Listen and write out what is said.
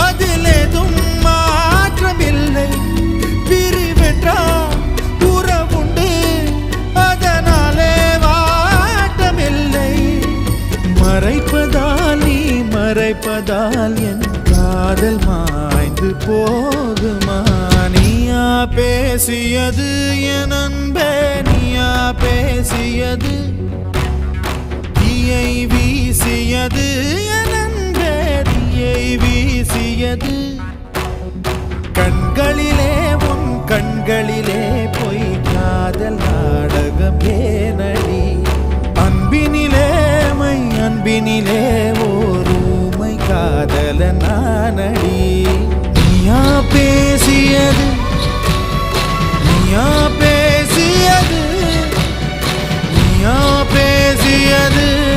அதிலேதும் மாற்றமில்லை. பிரிவென்றால் உறவுண்டு, அதனாலே வாட்டமில்லை. மறைப்பதால் நீ மறைப்பதால் என் காதல் மாய்ந்து போகுமா? நீயா பேசியது என் அன்பே, நீயா பேசியது, தீயை வீசியது என் அன்பே, தீயை வீசியது. கண்களிலே உன் கண்களிலே பொய் காதல் நாடகம் ஏனடி? அன்பினிலே மை அன்பினிலே ஓருமை காதல நானடி. நீயா